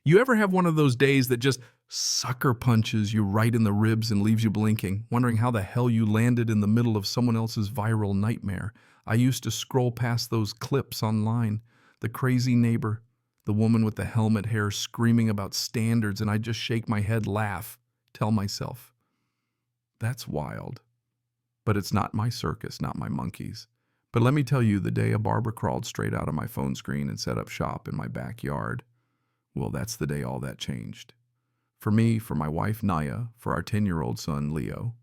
You ever have one of those days that just sucker punches you right in the ribs and leaves you blinking, wondering how the hell you landed in the middle of someone else's viral nightmare? I used to scroll past those clips online. The crazy neighbor, the woman with the helmet hair screaming about standards, and I'd just shake my head, laugh, tell myself, that's wild. But it's not my circus, not my monkeys. But let me tell you, the day a barber crawled straight out of my phone screen and set up shop in my backyard, well, that's the day all that changed. For me, for my wife Naya, for our 10-year-old son Leo,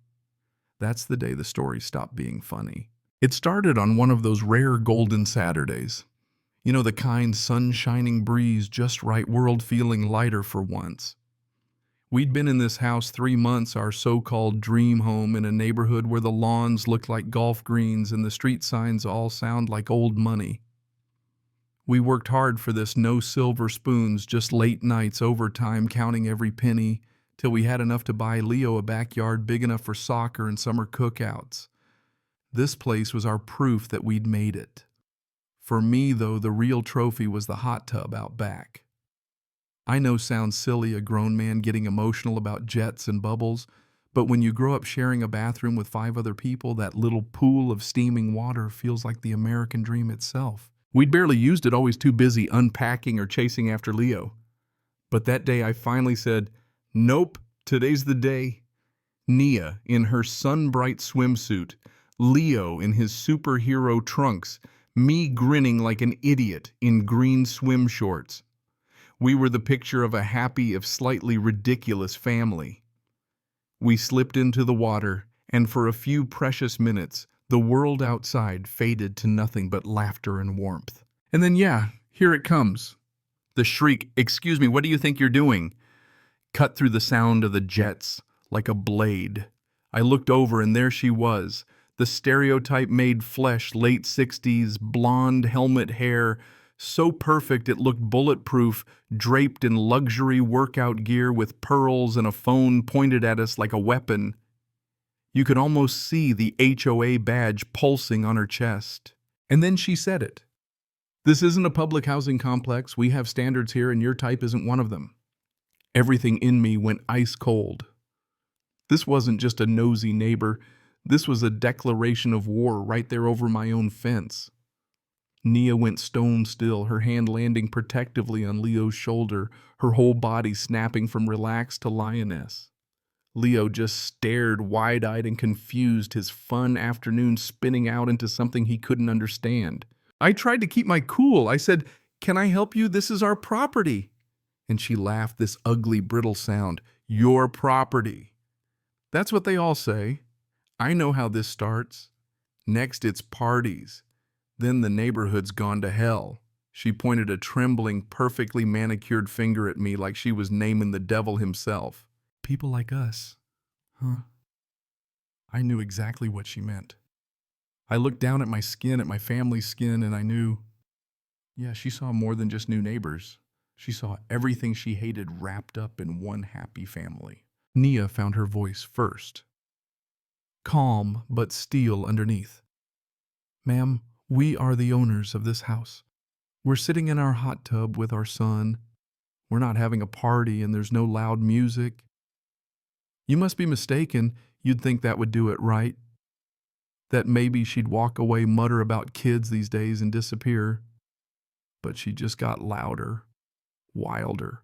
that's the day the story stopped being funny. It started on one of those rare golden Saturdays. You know, the kind sun-shining breeze, just right, world feeling lighter for once. We'd been in this house 3 months, our so-called dream home, in a neighborhood where the lawns looked like golf greens and the street signs all sound like old money. We worked hard for this, no silver spoons, just late nights, overtime, counting every penny, till we had enough to buy Leo a backyard big enough for soccer and summer cookouts. This place was our proof that we'd made it. For me, though, the real trophy was the hot tub out back. I know sounds silly, a grown man getting emotional about jets and bubbles, but when you grow up sharing a bathroom with 5 other people, that little pool of steaming water feels like the American dream itself. We'd barely used it, always too busy unpacking or chasing after Leo. But that day I finally said, nope, today's the day. Nia in her sun-bright swimsuit, Leo in his superhero trunks, me grinning like an idiot in green swim shorts. We were the picture of a happy, if slightly ridiculous family. We slipped into the water, and for a few precious minutes, the world outside faded to nothing but laughter and warmth. And then, yeah, here it comes. The shriek, "Excuse me, what do you think you're doing?" cut through the sound of the jets like a blade. I looked over, and there she was, the stereotype-made flesh, late 60s, blonde helmet hair, so perfect it looked bulletproof, draped in luxury workout gear with pearls and a phone pointed at us like a weapon. You could almost see the HOA badge pulsing on her chest. And then she said it. "This isn't a public housing complex. We have standards here, and your type isn't one of them." Everything in me went ice cold. This wasn't just a nosy neighbor. This was a declaration of war right there over my own fence. Nia went stone still, her hand landing protectively on Leo's shoulder, her whole body snapping from relaxed to lioness. Leo just stared wide-eyed and confused, his fun afternoon spinning out into something he couldn't understand. I tried to keep my cool. I said, "Can I help you? This is our property." And she laughed, this ugly, brittle sound. "Your property." That's what they all say. I know how this starts. Next, it's parties. Then the neighborhood's gone to hell. She pointed a trembling, perfectly manicured finger at me like she was naming the devil himself. People like us, huh? I knew exactly what she meant. I looked down at my skin, at my family's skin, and I knew, yeah, she saw more than just new neighbors. She saw everything she hated wrapped up in one happy family. Nia found her voice first. Calm, but steel underneath. "Ma'am, we are the owners of this house. We're sitting in our hot tub with our son. We're not having a party and there's no loud music. You must be mistaken. You'd think that would do it right. That maybe she'd walk away, mutter about kids these days and disappear. But she just got louder, wilder,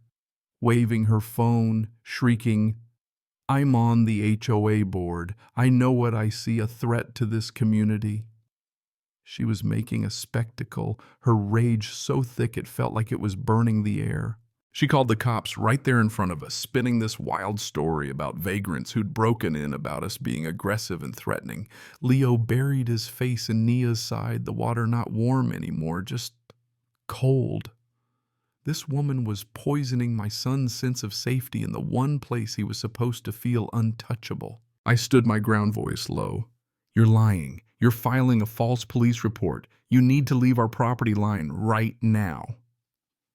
waving her phone, shrieking, 'I'm on the HOA board. I know what I see, a threat to this community.' She was making a spectacle, her rage so thick it felt like it was burning the air. She called the cops right there in front of us, spinning this wild story about vagrants who'd broken in, about us being aggressive and threatening. Leo buried his face in Nia's side, the water not warm anymore, just cold. This woman was poisoning my son's sense of safety in the one place he was supposed to feel untouchable. I stood my ground, voice low. "You're lying. You're filing a false police report. You need to leave our property line right now."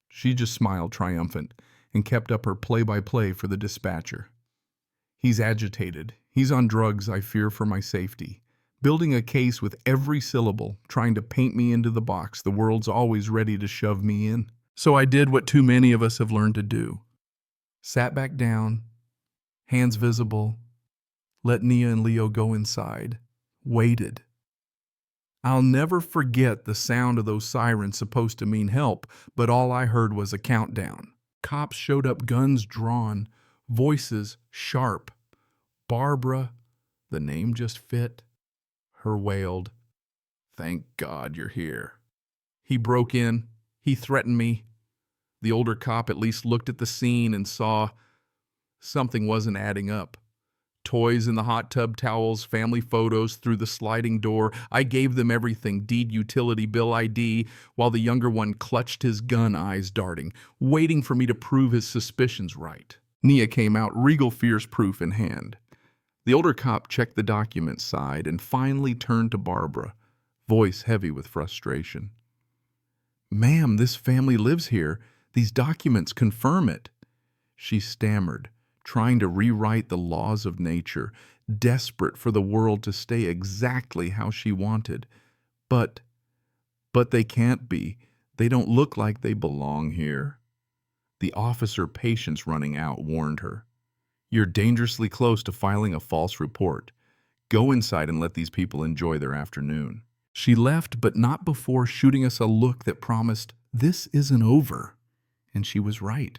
She just smiled triumphant and kept up her play-by-play for the dispatcher. "He's agitated. He's on drugs, I fear for my safety. Building a case with every syllable, trying to paint me into the box the world's always ready to shove me in." So I did what too many of us have learned to do. Sat back down, hands visible, let Nia and Leo go inside, waited. I'll never forget the sound of those sirens supposed to mean help, but all I heard was a countdown. Cops showed up, guns drawn, voices sharp. Barbara, the name just fit, her wailed, "Thank God you're here." He broke in. He threatened me. The older cop at least looked at the scene and saw something wasn't adding up. Toys in the hot tub, towels, family photos through the sliding door. I gave them everything, deed, utility bill, ID, while the younger one clutched his gun, eyes darting, waiting for me to prove his suspicions right. Nia came out, regal fierce proof in hand. The older cop checked the documents, sighed, and finally turned to Barbara, voice heavy with frustration. "Ma'am, this family lives here. These documents confirm it." She stammered, trying to rewrite the laws of nature, desperate for the world to stay exactly how she wanted. But they can't be. They don't look like they belong here. The officer, patience running out, warned her. "You're dangerously close to filing a false report. Go inside and let these people enjoy their afternoon." She left, but not before shooting us a look that promised, "This isn't over." And she was right.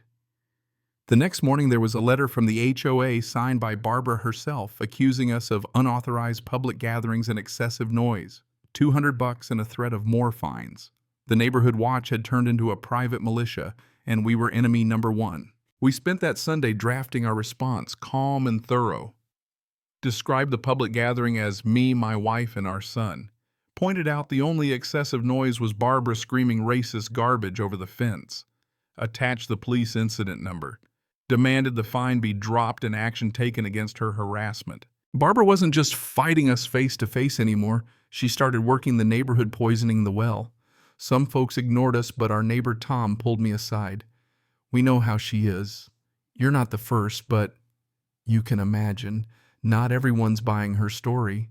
The next morning, there was a letter from the HOA signed by Barbara herself, accusing us of unauthorized public gatherings and excessive noise, $200 and a threat of more fines. The neighborhood watch had turned into a private militia, and we were enemy number one. We spent that Sunday drafting our response, calm and thorough. Described the public gathering as me, my wife, and our son. Pointed out the only excessive noise was Barbara screaming racist garbage over the fence. Attached the police incident number. Demanded the fine be dropped and action taken against her harassment. Barbara wasn't just fighting us face to face anymore. She started working the neighborhood, poisoning the well. Some folks ignored us, but our neighbor Tom pulled me aside. "We know how she is. You're not the first, but you can imagine, not everyone's buying her story."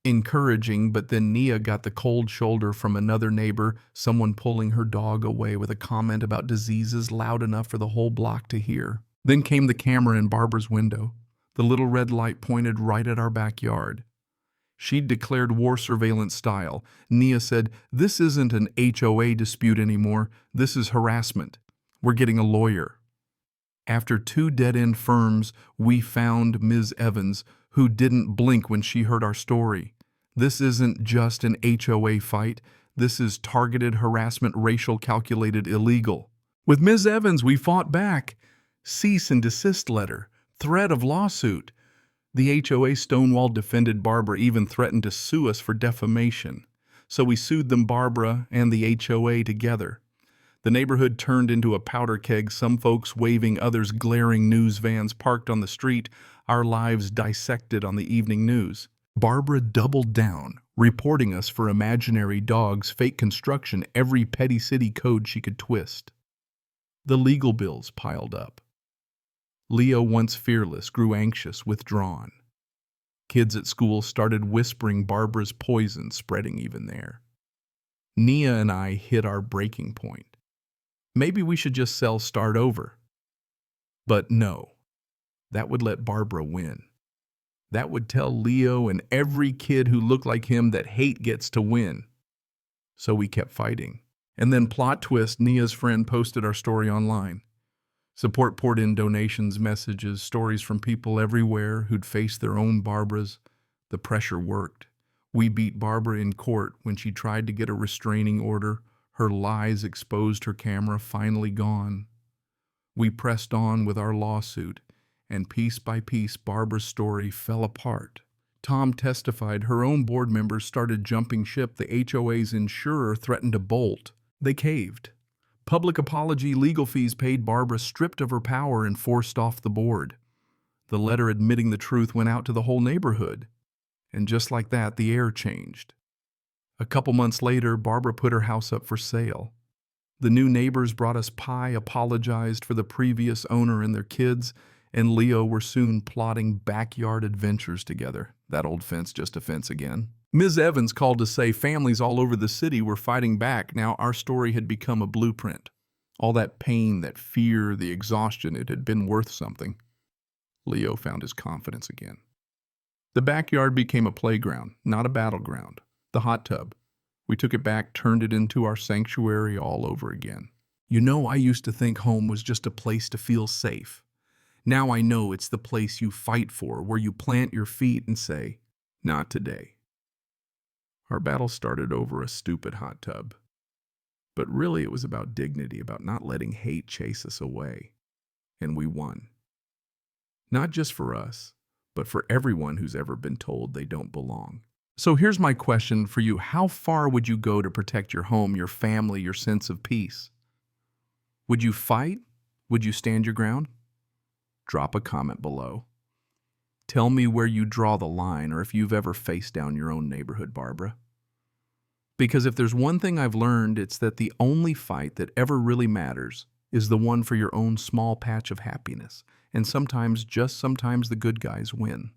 Encouraging, but then Nia got the cold shoulder from another neighbor, someone pulling her dog away with a comment about diseases loud enough for the whole block to hear. Then came the camera in Barbara's window. The little red light pointed right at our backyard. She'd declared war surveillance style. Nia said, "This isn't an HOA dispute anymore. This is harassment. We're getting a lawyer." After 2 dead-end firms, we found Ms. Evans, who didn't blink when she heard our story. This isn't just an HOA fight. This is targeted harassment, racial, calculated, illegal. With Ms. Evans, we fought back. Cease and desist letter. Threat of lawsuit. The HOA stonewalled, defended Barbara, even threatened to sue us for defamation. So we sued them, Barbara and the HOA together. The neighborhood turned into a powder keg, some folks waving, others glaring, news vans parked on the street, our lives dissected on the evening news. Barbara doubled down, reporting us for imaginary dogs, fake construction, every petty city code she could twist. The legal bills piled up. Leo, once fearless, grew anxious, withdrawn. Kids at school started whispering Barbara's poison, spreading even there. Nia and I hit our breaking point. Maybe we should just sell, start over. But no, that would let Barbara win. That would tell Leo and every kid who looked like him that hate gets to win. So we kept fighting. And then, plot twist, Nia's friend posted our story online. Support poured in, donations, messages, stories from people everywhere who'd faced their own Barbaras. The pressure worked. We beat Barbara in court when she tried to get a restraining order. Her lies exposed, her camera finally gone. We pressed on with our lawsuit, and piece by piece Barbara's story fell apart. Tom testified her own board members started jumping ship. The HOA's insurer threatened to bolt. They caved. Public apology, legal fees paid. Barbara stripped of her power and forced off the board. The letter admitting the truth went out to the whole neighborhood. And just like that, the air changed. A couple months later, Barbara put her house up for sale. The new neighbors brought us pie, apologized for the previous owner and their kids, and Leo were soon plotting backyard adventures together. That old fence, just a fence again. Ms. Evans called to say families all over the city were fighting back. Now our story had become a blueprint. All that pain, that fear, the exhaustion, it had been worth something. Leo found his confidence again. The backyard became a playground, not a battleground. The hot tub. We took it back, turned it into our sanctuary all over again. You know, I used to think home was just a place to feel safe. Now I know it's the place you fight for, where you plant your feet and say, "Not today." Our battle started over a stupid hot tub. But really it was about dignity, about not letting hate chase us away. And we won. Not just for us, but for everyone who's ever been told they don't belong. So here's my question for you. How far would you go to protect your home, your family, your sense of peace? Would you fight? Would you stand your ground? Drop a comment below. Tell me where you draw the line, or if you've ever faced down your own neighborhood, Barbara. Because if there's one thing I've learned, it's that the only fight that ever really matters is the one for your own small patch of happiness. And sometimes, just sometimes, the good guys win.